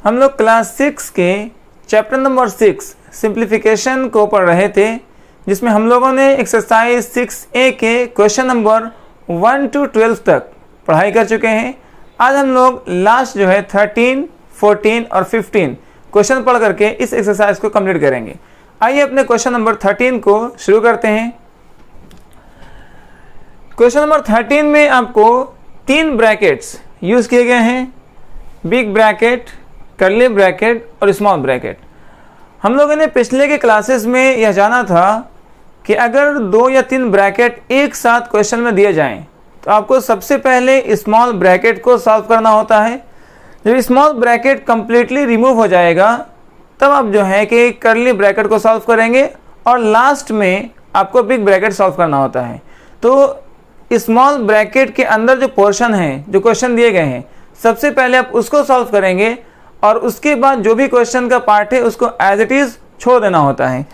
हम लोग क्लास 6 के चैप्टर नंबर 6 सिंप्लीफिकेशन को पढ़ रहे थे, जिसमें हम लोगों ने एक्सरसाइज 6A के क्वेश्चन नंबर 1 to 12 तक पढ़ाई कर चुके हैं। आज हम लोग लास्ट जो है 13, 14 और 15 क्वेश्चन पढ़ करके इस एक्सरसाइज को कंप्लीट करेंगे। आइए अपने क्वेश्चन नंबर 13 को शुरू करते हैं। क्वेश्चन नंबर 13 में आपको 3 ब्रैकेट्स यूज किए गए हैं, बिग ब्रैकेट, कर्ली ब्रैकेट और स्मॉल ब्रैकेट। हम लोगों ने पिछले के क्लासेस में यह जाना था कि अगर 2 या 3 ब्रैकेट एक साथ क्वेश्चन में दिए जाएं तो आपको सबसे पहले स्मॉल ब्रैकेट को सॉल्व करना होता है। जब स्मॉल ब्रैकेट कंप्लीटली रिमूव हो जाएगा तब आप जो है कि कर्ली ब्रैकेट को सॉल्व करेंगे और लास्ट में आपको बिग ब्रैकेट सॉल्व करना होता है। तो स्मॉल ब्रैकेट के अंदर जो पोर्शन है, जो क्वेश्चन दिए गए हैं, सबसे पहले आप उसको सॉल्व करेंगे और उसके बाद जो भी क्वेश्चन का पार्ट है उसको एज इट इज छोड़ देना होता है।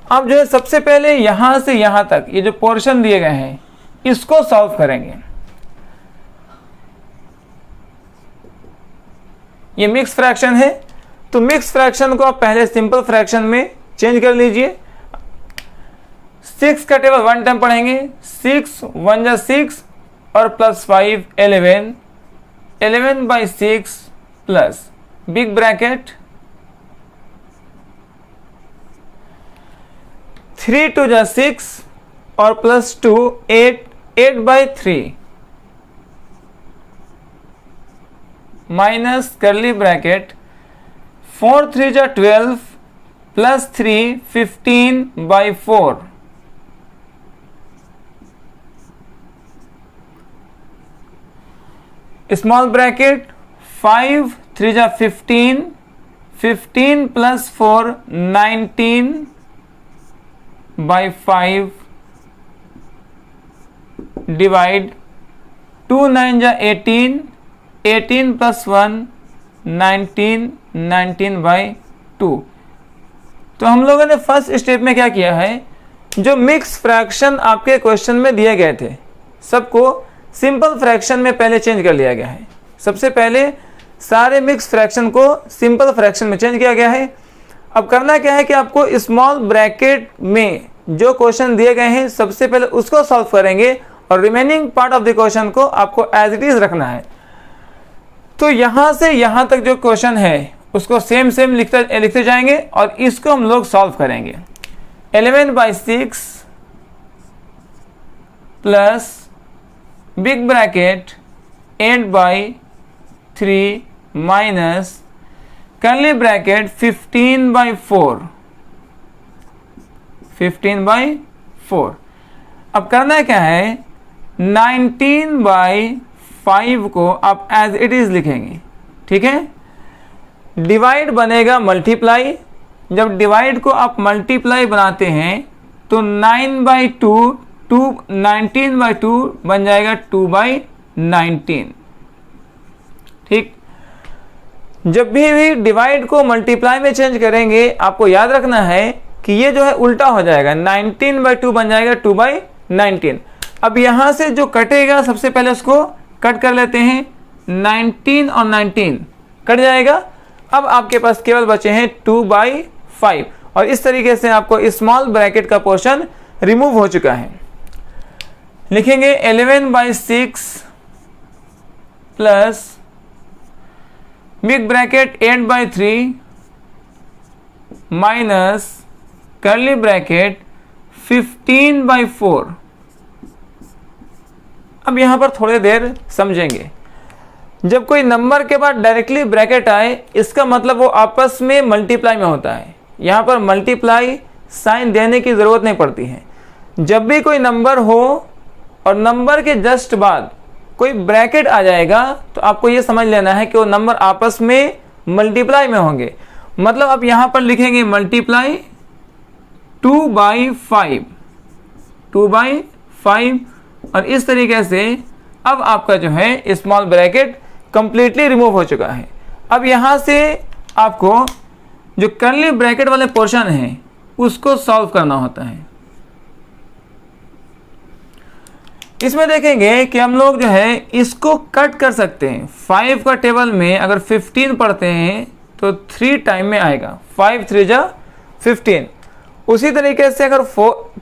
अब जो है सबसे पहले यहां से यहां तक ये जो पोर्शन दिए गए हैं इसको सॉल्व करेंगे। ये मिक्स फ्रैक्शन है, तो मिक्स फ्रैक्शन को आप पहले सिंपल फ्रैक्शन में चेंज कर लीजिए। 6 का टेबल 1 टाइम पढ़ेंगे। 6 1 जा 6 और plus 5 11, 11 by 6 plus big bracket 3 2 जा 6 और plus 2 8, 8 by 3 minus curly bracket 4 3 जा 12 प्लस 3 15 by 4 स्मॉल ब्रैकेट 5 3 जा 15, 15 प्लस 4 19 by 5 डिवाइड 2 9 जा 18, 18 प्लस 1 19, 19 by 2। तो हम लोगों ने फर्स्ट स्टेप में क्या किया है, जो मिक्स फ्रैक्शन आपके क्वेश्चन में दिए गए थे सबको सिंपल फ्रैक्शन में पहले चेंज कर लिया गया है। सबसे पहले सारे मिक्स फ्रैक्शन को सिंपल फ्रैक्शन में चेंज किया गया है। अब करना क्या है कि आपको स्मॉल ब्रैकेट में जो क्वेश्चन दिए गए हैं सबसे पहले उसको सॉल्व करेंगे और remaining part of the question को आपको एज इट इज रखना है। तो यहां से यहां तक जो क्वेश्चन है उसको सेम लिखते जाएंगे और इसको हम लोग सॉल्व करेंगे। 11 by 6 plus big bracket 8 by 3 minus curly bracket 15 by 4, 15 by 4। अब करना क्या है, 19 by 5 को आप एज इट इज लिखेंगे, ठीक है। डिवाइड बनेगा मल्टीप्लाई। जब डिवाइड को आप मल्टीप्लाई बनाते हैं तो 9 by 2 19 by 2 बन जाएगा 2 by 19, ठीक। जब भी डिवाइड को मल्टीप्लाई में चेंज करेंगे आपको याद रखना है कि ये जो है उल्टा हो जाएगा, 19 by 2 बन जाएगा 2 by 19। अब यहां से जो कटेगा सबसे पहले उसको कट कर लेते हैं, 19 और 19 कट जाएगा। अब आपके पास केवल बचे हैं 2 by 5 और इस तरीके से आपको स्मॉल ब्रैकेट का पोर्शन रिमूव हो चुका है। लिखेंगे 11 by 6 plus big bracket 8 by 3 minus curly bracket 15 by 4। अब यहां पर थोड़ी देर समझेंगे। जब कोई नंबर के बाद डायरेक्टली ब्रैकेट आए इसका मतलब वो आपस में मल्टीप्लाई में होता है। यहां पर मल्टीप्लाई साइन देने की जरूरत नहीं पड़ती है। जब भी कोई नंबर हो और नंबर के जस्ट बाद कोई ब्रैकेट आ जाएगा तो आपको ये समझ लेना है कि वो नंबर आपस में मल्टीप्लाई में होंगे। मतलब आप यहां पर लिखेंगे मल्टीप्लाई 2 by 5, 2 by 5 और इस तरीके से अब आपका जो है स्मॉल ब्रैकेट कंप्लीटली रिमूव हो चुका है। अब यहां से आपको जो कर्ली ब्रैकेट वाले पोर्शन है उसको सॉल्व करना होता है। इसमें देखेंगे कि हम लोग जो है इसको कट कर सकते हैं। 5 का टेबल में अगर 15 पढ़ते हैं तो 3 टाइम में आएगा, 5 3 जा 15। उसी तरीके से अगर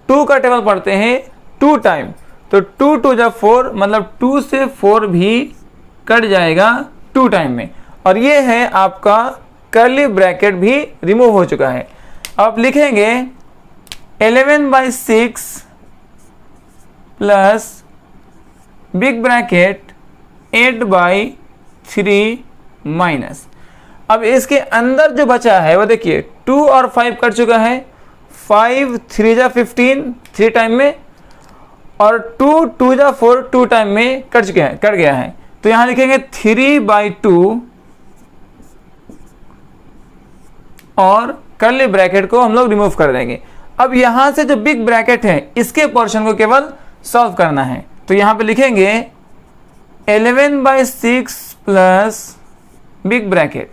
2 का टेबल पढ़ते हैं 2 टाइम तो 2 2 जा 4, मतलब 2 से 4 भी कट जाएगा 2 टाइम में। और ये है आपका कर्ली ब्रैकेट भी रिमूव हो चुका है। अब लिखेंगे 11/6 प्लस बिग ब्रैकेट 8/3 माइनस। अब इसके अंदर जो बचा है वो देखिए 2 और 5 कट चुका है, 5 3 जा 15 3 टाइम में, और 2 2 जा 4 2 टाइम में कट गया है। तो यहां लिखेंगे 3/2 और कर्ली ब्रैकेट को हम लोग रिमूव कर देंगे। अब यहां से जो बिग ब्रैकेट है इसके पोर्शन को केवल सॉल्व करना है। तो यहां पे लिखेंगे 11/6 प्लस बिग ब्रैकेट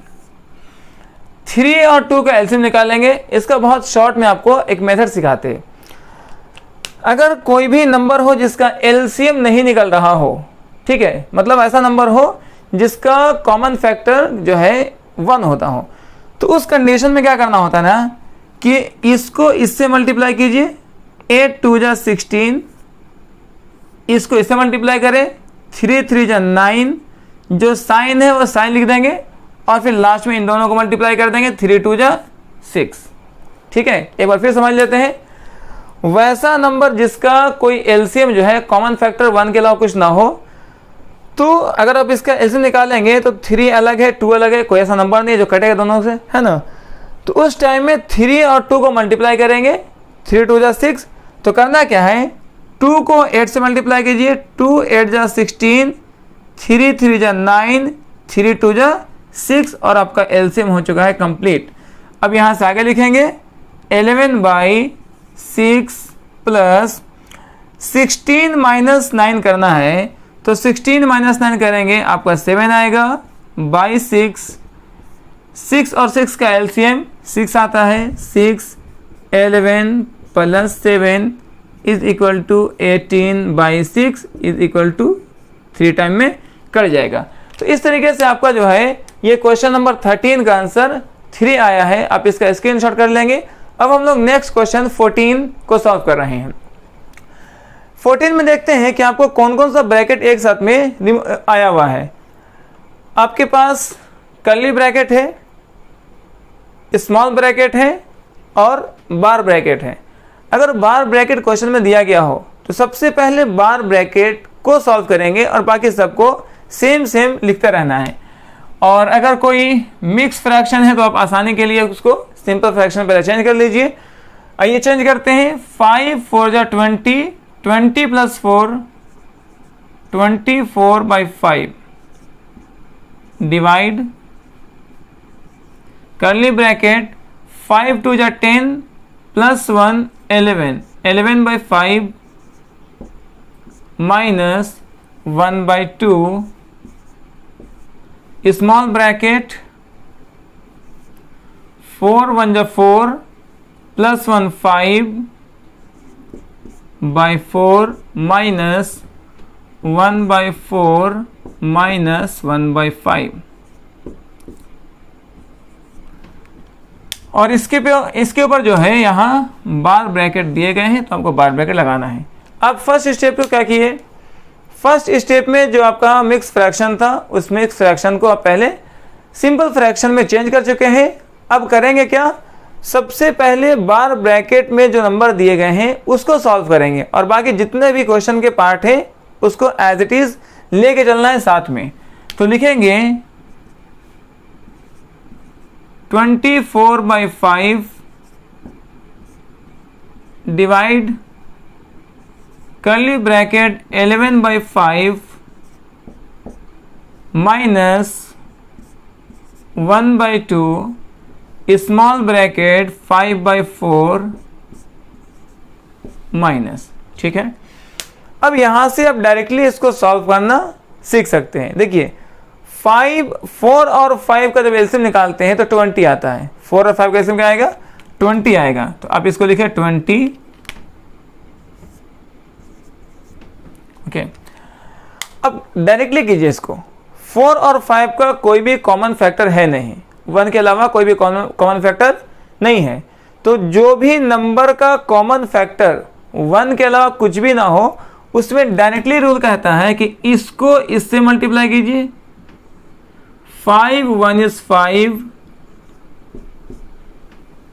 3 और 2 का एलसीएम निकालेंगे। इसका बहुत शॉर्ट में आपको एक मेथड सिखाते हैं। अगर कोई भी नंबर हो जिसका एलसीएम नहीं निकल रहा हो, ठीक है, मतलब ऐसा नंबर हो जिसका कॉमन फैक्टर जो है 1 होता हो, तो उस कंडीशन में क्या करना होता है ना कि इसको इससे मल्टीप्लाई कीजिए, 8 2 जा 16, इसको इससे मल्टीप्लाई करें, 3 3 जा 9, जो साइन है वो साइन लिख देंगे और फिर लास्ट में इन दोनों को मल्टीप्लाई कर देंगे, 3 2 जा 6। ठीक है, एक बार फिर समझ लेते हैं। वैसा नंबर जिसका कोई एलसीएम जो है कॉमन फैक्टर 1 के अलावा कुछ ना हो, तो अगर आप इसका एलसीएम निकालेंगे तो 3 अलग है 2 अलग है, कोई ऐसा नंबर नहीं है जो कटेगा दोनों से, है ना। तो उस टाइम में 3 और 2 को मल्टीप्लाई करेंगे, 3 2 जा 6। तो करना क्या है, 2 को 8 से मल्टीप्लाई कीजिए, 2 8 जा 16, 3 3 जा 9, 3 2 जा 6 और आपका एलसीएम हो चुका है कंप्लीट। अब यहाँ से आगे लिखेंगे 11/6 प्लस 16 माइनस 9 करना है, तो 16 माइनस 9 करेंगे आपका 7 आएगा, बाई 6 और 6 का एलसीएम 6 आता है, 6 11 plus 7 is equal to 18/6 is equal to 3 time में कट जाएगा। तो इस तरीके से आपका जो है ये क्वेश्चन नंबर 13 का आंसर 3 आया है। आप इसका स्क्रीनशॉट कर लेंगे। अब हम लोग नेक्स्ट क्वेश्चन 14 को सॉल्व कर रहे हैं। 14 में देखते हैं कि आपको कौन कौन सा ब्रैकेट एक साथ में आया हुआ है। आपके पास कर्ली ब्रैकेट है, स्मॉल ब्रैकेट है और बार ब्रैकेट है। अगर बार ब्रैकेट क्वेश्चन में दिया गया हो तो सबसे पहले बार ब्रैकेट को सॉल्व करेंगे और बाकी सबको सेम लिखते रहना है। और अगर कोई मिक्स फ्रैक्शन है तो आप आसानी के लिए उसको सिंपल फ्रैक्शन पहले चेंज कर लीजिए। आइए चेंज करते हैं। 5 4 जा 20, 20 प्लस 4 24/5 डिवाइड कर्ली ब्रैकेट 5 2 जा 10 प्लस 1 11, 11/5 माइनस 1/2 स्मॉल ब्रैकेट 4 1 जा 4 प्लस 1 5/4 माइनस 1/4 माइनस 1/5। और इसके ऊपर जो है यहाँ बार ब्रैकेट दिए गए हैं तो आपको बार ब्रैकेट लगाना है। अब फर्स्ट स्टेप को क्या किए, फर्स्ट स्टेप में जो आपका मिक्स फ्रैक्शन था उस मिक्स फ्रैक्शन को आप पहले सिंपल फ्रैक्शन में चेंज कर चुके हैं। अब करेंगे क्या, सबसे पहले बार ब्रैकेट में जो नंबर दिए गए हैं उसको सॉल्व करेंगे और बाकी जितने भी क्वेश्चन के पार्ट है उसको एज इट इज लेके चलना है साथ में। तो लिखेंगे 24/5 divide curly bracket 11/5 minus 1/2 small bracket 5/4 minus. ठीक है, अब यहां से आप डायरेक्टली इसको सॉल्व करना सीख सकते हैं। देखिए 4 और 5 का जब एलसीएम निकालते हैं तो 20 आता है। 4 और 5 का एलसीएम क्या आएगा, 20 आएगा। तो आप इसको लिखे 20 ओके, अब डायरेक्टली कीजिए इसको। 4 और 5 का कोई भी कॉमन फैक्टर है नहीं, 1 के अलावा कोई भी कॉमन फैक्टर नहीं है। तो जो भी नंबर का कॉमन फैक्टर 1 के अलावा कुछ भी ना हो, उसमें डायरेक्टली रूल कहता है कि इसको इससे मल्टीप्लाई कीजिए। 5 1 इज 5,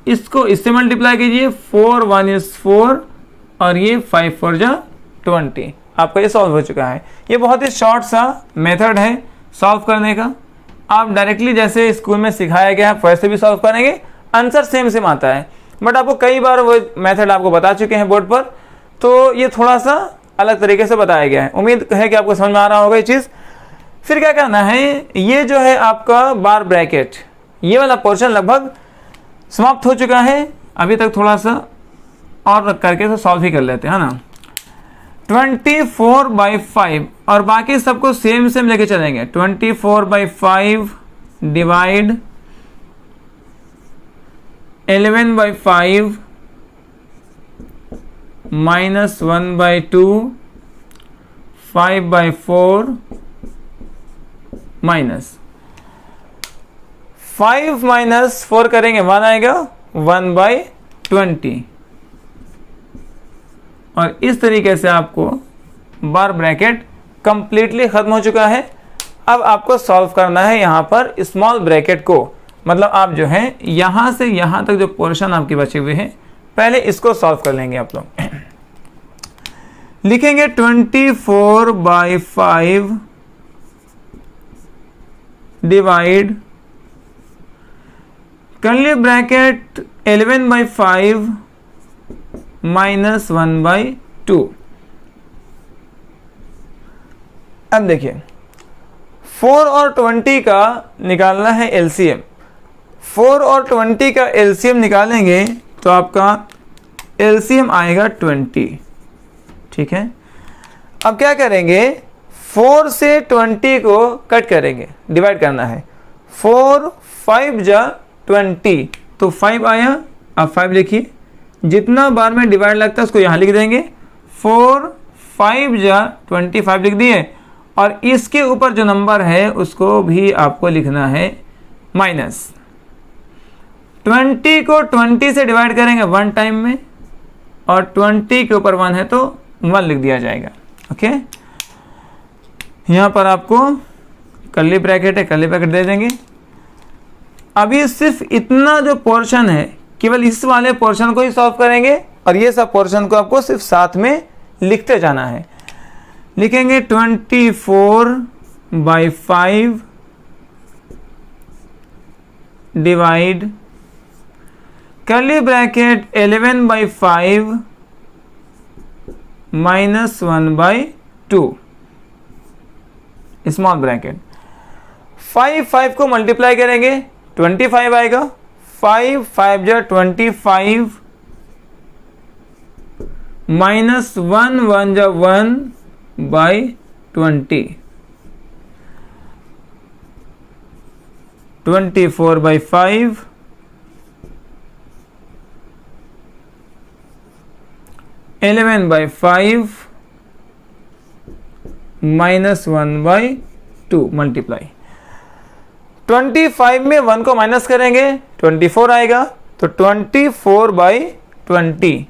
इसको इससे मल्टीप्लाई कीजिए। 4 1 इज 4 और ये 5 4 जा 20। आपका ये सॉल्व हो चुका है। ये बहुत ही शॉर्ट सा मेथड है सॉल्व करने का। आप डायरेक्टली जैसे स्कूल में सिखाया गया है वैसे भी सॉल्व करेंगे, आंसर सेम सेम आता है। बट आपको कई बार वो मेथड आपको बता चुके हैं बोर्ड पर, तो ये थोड़ा सा अलग तरीके से बताया गया है। उम्मीद है कि आपको समझ में आ रहा होगा ये चीज़। फिर क्या करना है, ये जो है आपका बार ब्रैकेट, ये वाला पोर्शन लगभग समाप्त हो चुका है। अभी तक थोड़ा सा और करके तो सॉल्व ही कर लेते हैं, है ना। 24/5 और बाकी सबको सेम सेम लेके चलेंगे। 24/5 डिवाइड 11/5 माइनस 1/2 5/4 माइनस 5 माइनस 4 करेंगे 1 आएगा 1/20। और इस तरीके से आपको बार ब्रैकेट कंप्लीटली खत्म हो चुका है। अब आपको सॉल्व करना है यहाँ पर स्मॉल ब्रैकेट को, मतलब आप जो है यहाँ से यहाँ तक जो पोर्शन आपके बचे हुए हैं, पहले इसको सॉल्व कर लेंगे आप लोग। लिखेंगे 24/5 डिवाइड कर्ली ब्रैकेट 11/5 माइनस 1/2। अब देखिए 4 और 20 का निकालना है एलसीएम। 4 और 20 का एलसीएम निकालेंगे तो आपका एलसीएम आएगा 20। ठीक है, अब क्या करेंगे, 4 से 20 को कट करेंगे, डिवाइड करना है। 4 5 जा 20 तो 5 आया। अब 5 लिखिए, जितना बार में डिवाइड लगता है उसको यहाँ लिख देंगे। 4 5 जा 25 लिख दिए, और इसके ऊपर जो नंबर है उसको भी आपको लिखना है माइनस। 20 को 20 से डिवाइड करेंगे 1 टाइम में, और 20 के ऊपर 1 है तो 1 लिख दिया जाएगा। ओके, यहाँ पर आपको कर्ली ब्रैकेट है, कर्ली ब्रैकेट दे देंगे। अभी सिर्फ इतना जो पोर्शन है, केवल इस वाले पोर्शन को ही सॉल्व करेंगे, और ये सब पोर्शन को आपको सिर्फ साथ में लिखते जाना है। लिखेंगे 24/5 divide curly bracket 11/5 minus 1/2 small bracket. 5 को मल्टीप्लाई करेंगे 25 आएगा। 5 5 जा 25 माइनस 1 1 जा 1/20 24/5 11/5 माइनस 1/2 मल्टीप्लाई। 25 में 1 को माइनस करेंगे 24 आएगा, तो 24/20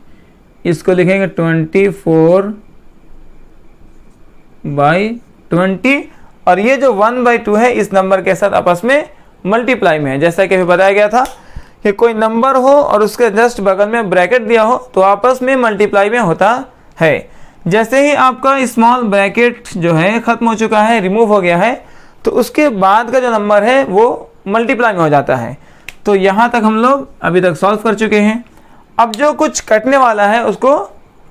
इसको लिखेंगे 24/20, और ये जो 1/2 है इस नंबर के साथ आपस में मल्टीप्लाई में है। जैसा कि अभी बताया गया था कि कोई नंबर हो और उसके जस्ट बगल में ब्रैकेट दिया हो तो आपस में मल्टीप्लाई में होता है। जैसे ही आपका स्मॉल ब्रैकेट जो है खत्म हो चुका है, रिमूव हो गया है, तो उसके बाद का जो नंबर है वो मल्टीप्लाई में हो जाता है। तो यहाँ तक हम लोग अभी तक सॉल्व कर चुके हैं। अब जो कुछ कटने वाला है उसको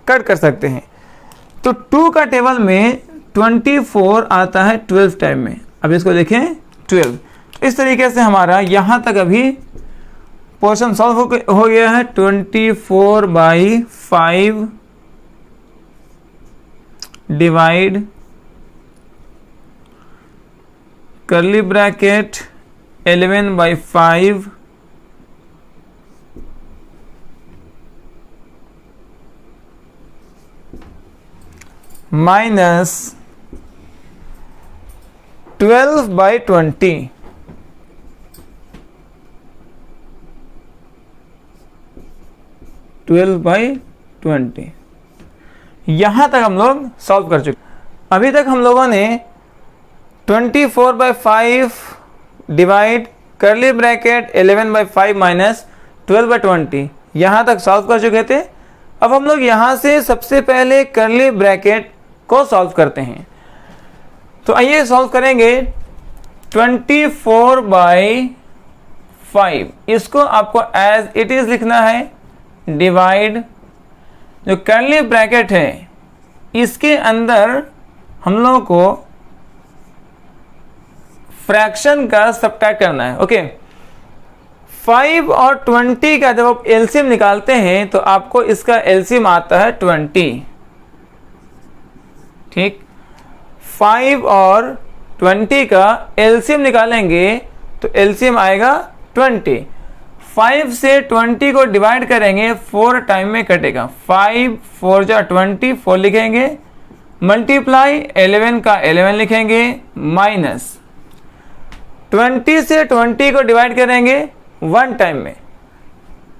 कट कर सकते हैं। तो 2 का टेबल में 24 आता है 12 टाइम में। अब इसको देखें 12। इस तरीके से हमारा यहाँ तक अभी पोर्शन सॉल्व हो गया है। 24/5 डिवाइड कर्ली ब्रैकेट 11/5 11/5 माइनस 12/20 12/20 यहां तक हम लोग सॉल्व कर चुके। अभी तक हम लोगों ने 24/5 डिवाइड करली ब्रैकेट 11/5 माइनस 12/20 यहाँ तक सॉल्व कर चुके थे। अब हम लोग यहाँ से सबसे पहले करली ब्रैकेट को सॉल्व करते हैं। तो आइए सॉल्व करेंगे। 24/5 इसको आपको एज इट इज लिखना है, डिवाइड जो करली ब्रैकेट है इसके अंदर हम लोगों को फ्रैक्शन का सब्ट्रैक्ट करना है। ओके, 5 और 20 का जब आप एलसीएम निकालते हैं तो आपको इसका एलसीएम आता है 20। ठीक, 5 और 20 का एलसीएम निकालेंगे तो एलसीएम आएगा 20। 5 से 20 को डिवाइड करेंगे 4 टाइम में कटेगा। 5 4 जा 20 4 लिखेंगे, मल्टीप्लाई 11 का 11 लिखेंगे, माइनस 20 से 20 को डिवाइड करेंगे 1 टाइम में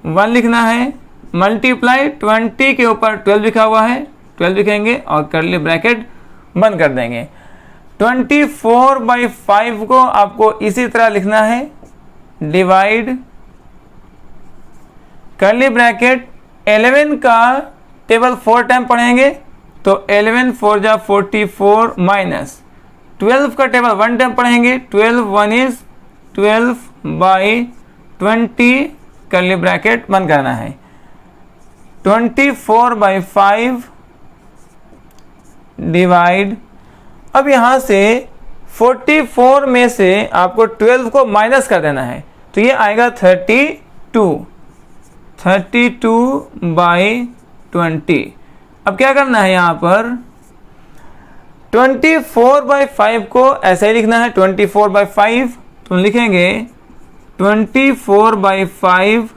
1 लिखना है, मल्टीप्लाई 20 के ऊपर 12 लिखा हुआ है 12 लिखेंगे और करली ब्रैकेट बंद कर देंगे। 24/5 को आपको इसी तरह लिखना है, डिवाइड करली ब्रैकेट 11 का टेबल 4 टाइम पढ़ेंगे तो 11 4 जा 44 माइनस 12 का टेबल 1 टाइम पढ़ेंगे 12 1 इज 12/20 करली ब्रैकेट बंद करना है। 24/5 डिवाइड, अब यहाँ से 44 में से आपको 12 को माइनस कर देना है तो ये आएगा 32/20। अब क्या करना है, यहाँ पर 24/5 को ऐसे ही लिखना है। 24/5 तो लिखेंगे 24/5,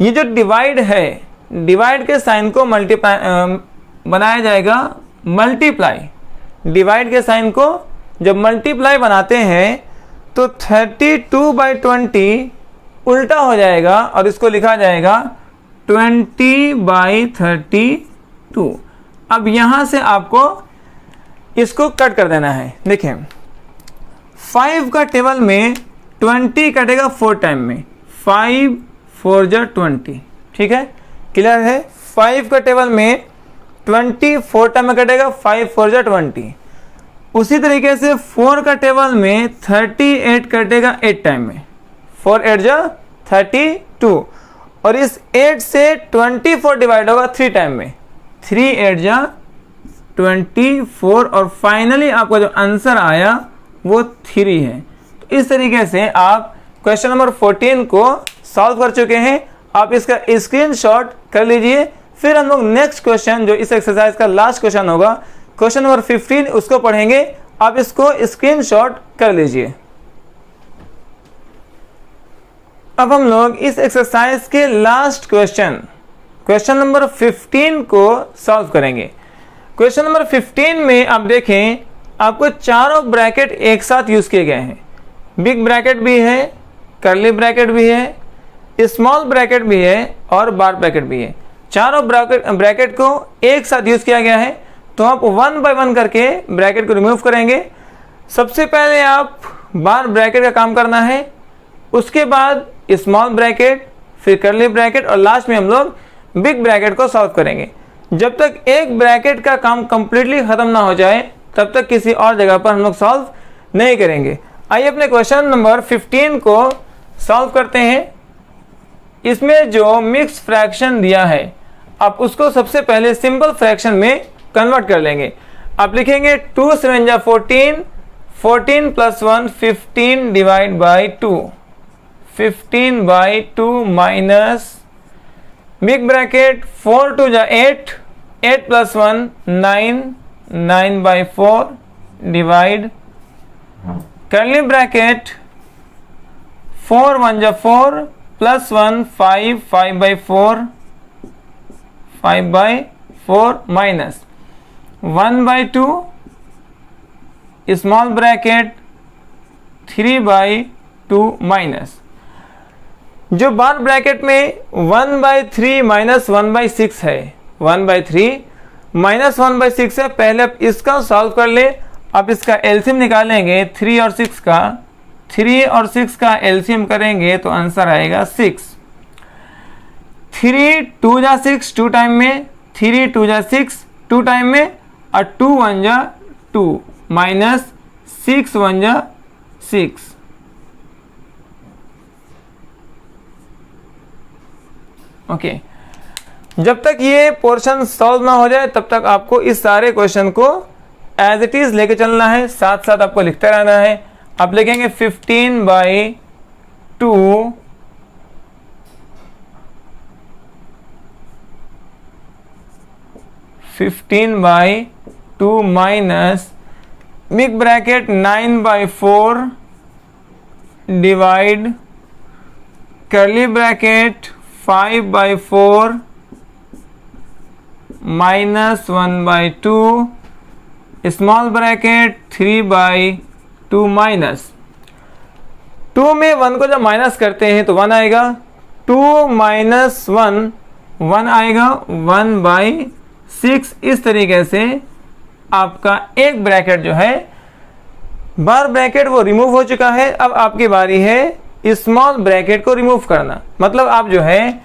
ये जो डिवाइड है डिवाइड के साइन को मल्टीप्लाई बनाया जाएगा मल्टीप्लाई। डिवाइड के साइन को जब मल्टीप्लाई बनाते हैं तो 32/20 उल्टा हो जाएगा और इसको लिखा जाएगा 20/32। अब यहाँ से आपको इसको कट कर देना है। देखें 5 का टेबल में 20 कटेगा 4 टाइम में, 5 4 जा 20। ठीक है, क्लियर है। 5 का टेबल में 20 4 टाइम में कटेगा, 5 4 जा 20। उसी तरीके से 4 का टेबल में 38 कटेगा 8 टाइम में, 4 8 जा 32 और इस 8 से 24 डिवाइड होगा 3 टाइम में, 3 8 जा 24 और फाइनली आपका जो आंसर आया वो 3 है। तो इस तरीके से आप क्वेश्चन नंबर 14 को सॉल्व कर चुके हैं। आप इसका स्क्रीनशॉट कर लीजिए। फिर हम लोग नेक्स्ट क्वेश्चन जो इस एक्सरसाइज का लास्ट क्वेश्चन होगा, क्वेश्चन नंबर 15, उसको पढ़ेंगे। आप इसको स्क्रीनशॉट कर लीजिए। अब हम लोग इस एक्सरसाइज के लास्ट क्वेश्चन नंबर 15 को सॉल्व करेंगे। क्वेश्चन नंबर 15 में आप देखें आपको चारों ब्रैकेट एक साथ यूज किए गए हैं। बिग ब्रैकेट भी है, करली ब्रैकेट भी है, स्मॉल ब्रैकेट भी है और बार ब्रैकेट भी है। चारों ब्रैकेट को एक साथ यूज किया गया है। तो आप 1 बाय 1 करके ब्रैकेट को रिमूव करेंगे। सबसे पहले आप बार ब्रैकेट का काम करना है, उसके बाद स्मॉल ब्रैकेट, फिर करली ब्रैकेट और लास्ट में हम लोग बिग ब्रैकेट को सॉल्व करेंगे। जब तक एक ब्रैकेट का काम कंप्लीटली खत्म ना हो जाए तब तक किसी और जगह पर हम लोग सॉल्व नहीं करेंगे। आइए अपने क्वेश्चन नंबर 15 को सॉल्व करते हैं। इसमें जो मिक्स फ्रैक्शन दिया है आप उसको सबसे पहले सिंपल फ्रैक्शन में कन्वर्ट कर लेंगे। आप लिखेंगे 2 7 जा 14, 14 + 1 15 divide by 2, 15/2 minus big bracket 4 2 जा 8, 8 + 1 9, 9/4 डिवाइड करली ब्रैकेट 4 1 जा 4 + 1 5, 5/4, 5/4 माइनस 1/2 स्मॉल ब्रैकेट 3/2 माइनस, जो बार ब्रैकेट में 1/3 माइनस 1/6 है, 1/3 माइनस 1/6 है। पहले आप इसका सॉल्व कर ले। अब इसका एलसीएम निकालेंगे 3 और 6 का, 3 और 6 का एलसीएम करेंगे तो आंसर आएगा 6। 3 2 जा 6 2 टाइम में, 3 2 जा 6 2 टाइम में, और 2 1 जा 2 माइनस 6 1 जा 6। ओके, जब तक ये पोर्शन सॉल्व ना हो जाए तब तक आपको इस सारे क्वेश्चन को एज इट इज लेके चलना है, साथ साथ आपको लिखते रहना है। आप लिखेंगे 15/2 15/2 minus big bracket 9/4 divide curly bracket 5/4 minus 1/2 small bracket 3/2 minus 2 में 1 को जब माइनस करते हैं तो 1 आएगा, 2 माइनस 1 1 आएगा, 1/6। इस तरीके से आपका एक ब्रैकेट जो है बार ब्रैकेट वो रिमूव हो चुका है। अब आपकी बारी है स्मॉल ब्रैकेट को रिमूव करना। मतलब आप जो है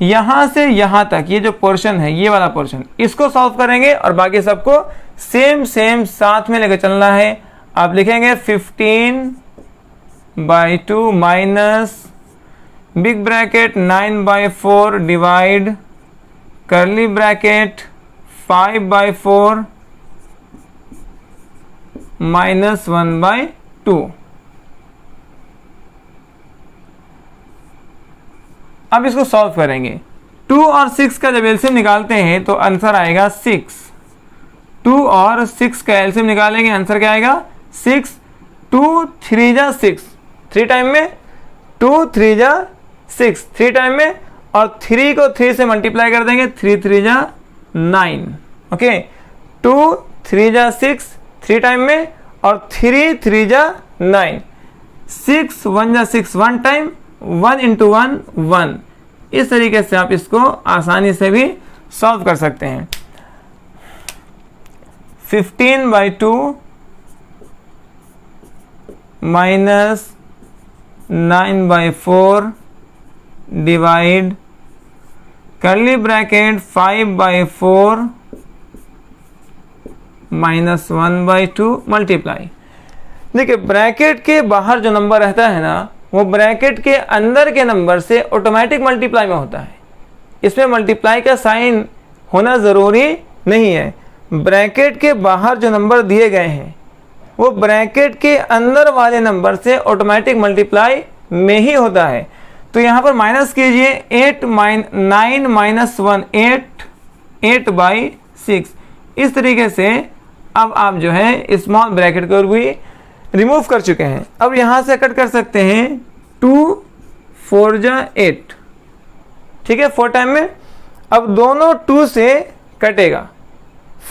यहां से यहां तक ये जो पोर्शन है, ये वाला पोर्शन, इसको सॉल्व करेंगे और बाकी सबको सेम साथ में लेकर चलना है। आप लिखेंगे 15/2 minus big bracket 9/4 divide curly bracket 5/4 minus 1/2। अब इसको सॉल्व करेंगे। 2 और 6 का जब एलसीएम निकालते हैं तो आंसर आएगा 6। 2 और 6 का एलसीएम निकालेंगे, आंसर क्या आएगा 6। 2 3 जा 6 3 टाइम में, 2 3 जा 6 3 टाइम में, और 3 को 3 से मल्टीप्लाई कर देंगे, 3 3 जा 9। ओके, 2 3 जा 6 3 टाइम में, और 3 3 जा 9, 6 1 जा 6 1 टाइम, 1 इंटू 1 1। इस तरीके से आप इसको आसानी से भी सॉल्व कर सकते हैं। 15/2 minus 9/4 divide curly bracket 5/4 minus 1/2 multiply. देखिए, ब्रैकेट के बाहर जो नंबर रहता है ना, वो ब्रैकेट के अंदर के नंबर से ऑटोमेटिक मल्टीप्लाई में होता है। इसमें मल्टीप्लाई का साइन होना ज़रूरी नहीं है। ब्रैकेट के बाहर जो नंबर दिए गए हैं वो ब्रैकेट के अंदर वाले नंबर से ऑटोमेटिक मल्टीप्लाई में ही होता है। तो यहाँ पर माइनस कीजिए, 9 माइनस 1 8/6। इस तरीके से अब आप जो है स्मॉल ब्रैकेट को भी रिमूव कर चुके हैं। अब यहाँ से कट कर सकते हैं, 2 4 जा 8, ठीक है, 4 टाइम में। अब दोनों 2 से कटेगा,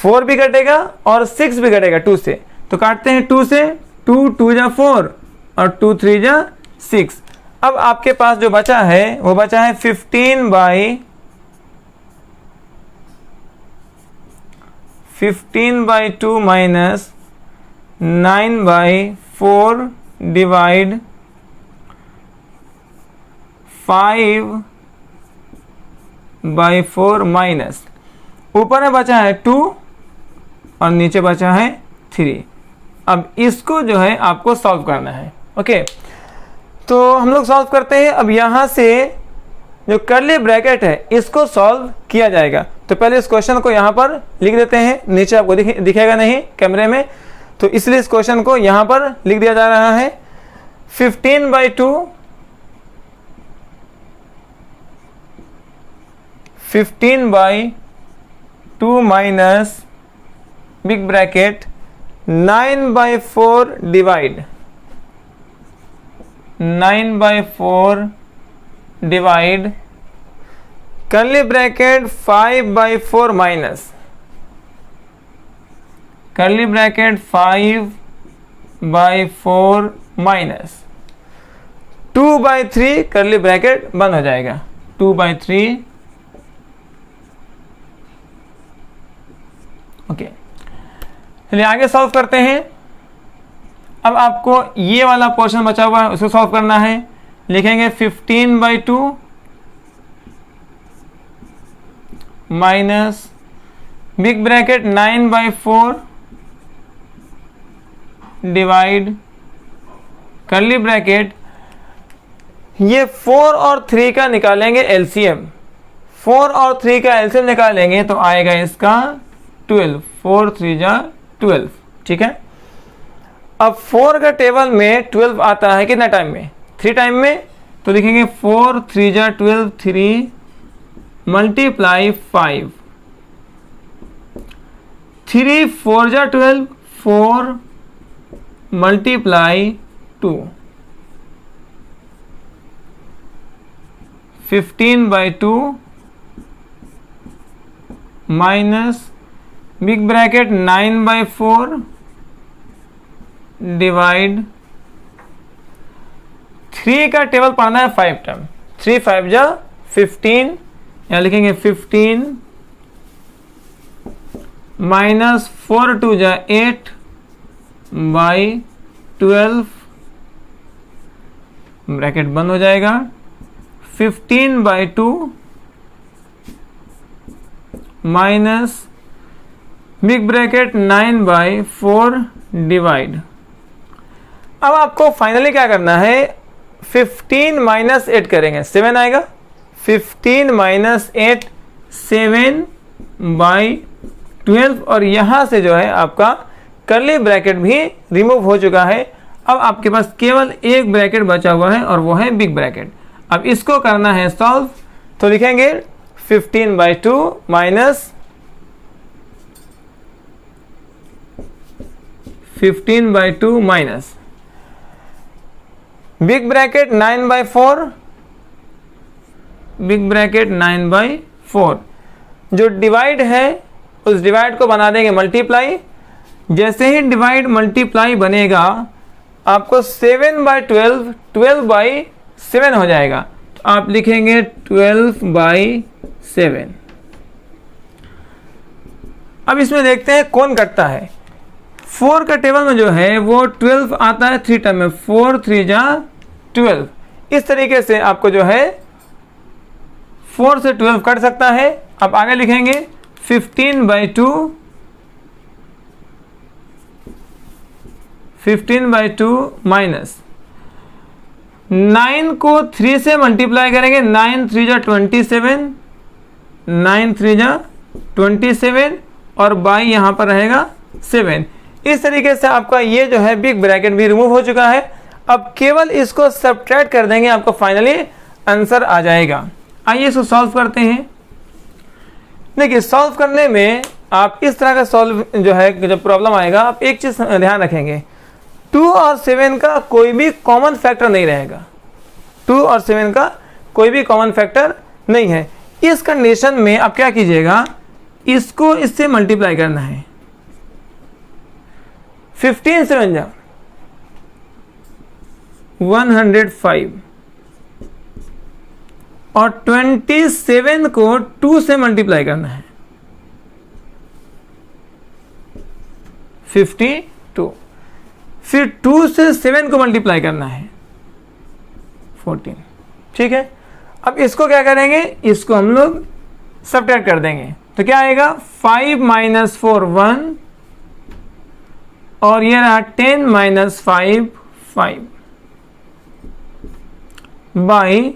4 भी कटेगा और 6 भी कटेगा 2 से, तो काटते हैं 2 से, 2 2 जा 4 और 2 3 जा 6। अब आपके पास जो बचा है वो बचा है 15/2 माइनस 9/4 डिवाइड 5/4 माइनस, ऊपर में बचा है 2 और नीचे बचा है 3। अब इसको जो है आपको सॉल्व करना है। ओके, तो हम लोग सॉल्व करते हैं। अब यहाँ से जो कर्ली ब्रैकेट है इसको सॉल्व किया जाएगा। तो पहले इस क्वेश्चन को यहाँ पर लिख देते हैं, नीचे आपको दिखेगा नहीं कैमरे में, तो इसलिए इस क्वेश्चन को यहाँ पर लिख दिया जा रहा है। 15/2 minus big bracket 9/4 divide 9/4 divide curly bracket 5/4 minus curly bracket 5/4 minus 2/3 curly bracket बंद हो जाएगा, 2/3। ओके, चलिए आगे सॉल्व करते हैं। अब आपको ये वाला पोर्शन बचा हुआ है उसको सॉल्व करना है। लिखेंगे 15/2 minus big bracket 9/4 divide curly bracket, ये 4 और 3 का निकालेंगे एलसीएम। 4 और 3 का एलसीएम निकालेंगे तो आएगा इसका 12, 4 3 जा 12, ठीक है। अब 4 का टेबल में 12 आता है कितना टाइम में, 3 टाइम में, तो लिखेंगे 4 3 जा 12, 3 मल्टीप्लाई 5, 3 4 जा 12, 4 multiply 2, 15/2 minus big bracket 9/4 divide 3 का टेबल पढ़ना है 5 टाइम, 3 5 जा 15, यहाँ लिखेंगे 15 माइनस 4 2 जा 8/12 ब्रैकेट बंद हो जाएगा, 15/2 माइनस बिग ब्रैकेट 9/4 डिवाइड। अब आपको फाइनली क्या करना है, 15 माइनस 8 करेंगे, 7 आएगा, 15 माइनस 8 7/12, और यहां से जो है आपका कर्ली ब्रैकेट भी रिमूव हो चुका है। अब आपके पास केवल एक ब्रैकेट बचा हुआ है और वो है बिग ब्रैकेट। अब इसको करना है सॉल्व, तो लिखेंगे 15/2 minus 15/2 minus big bracket 9/4, big bracket 9/4, जो डिवाइड है उस डिवाइड को बना देंगे मल्टीप्लाई। जैसे ही डिवाइड मल्टीप्लाई बनेगा आपको 7/12 12/7 हो जाएगा, तो आप लिखेंगे 12/7। अब इसमें देखते हैं कौन कटता है। 4 का टेबल में जो है वो 12 आता है 3 टाइम में, 4 3 जा 12। इस तरीके से आपको जो है 4 से 12 कट सकता है। अब आगे लिखेंगे 15/2 माइनस 9 को 3 से मल्टीप्लाई करेंगे, 9 3 जा 27, 9 3 जा 27, और बाई यहाँ पर रहेगा 7। इस तरीके से आपका ये जो है बिग ब्रैकेट भी रिमूव हो चुका है। अब केवल इसको सब्ट्रैक्ट कर देंगे, आपको फाइनली आंसर आ जाएगा। आइए इसको सॉल्व करते हैं। देखिए सॉल्व करने में आप इस तरह का सॉल्व जो है जब प्रॉब्लम आएगा, आप एक चीज़ ध्यान रखेंगे, 2 और 7 का कोई भी कॉमन फैक्टर नहीं रहेगा। 2 और 7 का कोई भी कॉमन फैक्टर नहीं है। इस कंडीशन में आप क्या कीजिएगा, इसको इससे मल्टीप्लाई करना है। 15 7 जा 105, और 27 को 2 से मल्टीप्लाई करना है, 52। फिर 2 से 7 को मल्टीप्लाई करना है, 14। ठीक है, अब इसको क्या करेंगे, इसको हम लोग सब्ट्रैक्ट कर देंगे, तो क्या आएगा 5 - 4 1, और ये रहा 10 - 5 5 बाई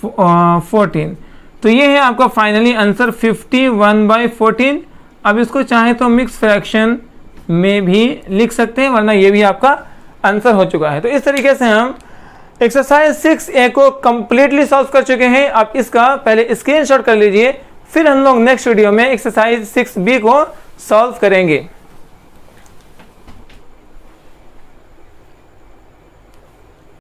14। तो ये है आपका फाइनली आंसर 51/14। अब इसको चाहे तो मिक्स फ्रैक्शन में भी लिख सकते हैं, वरना ये भी आपका आंसर हो चुका है। तो इस तरीके से हम एक्सरसाइज 6A को कंप्लीटली सॉल्व कर चुके हैं। आप इसका पहले स्क्रीनशॉट कर लीजिए, फिर हम लोग नेक्स्ट वीडियो में एक्सरसाइज 6B को सॉल्व करेंगे।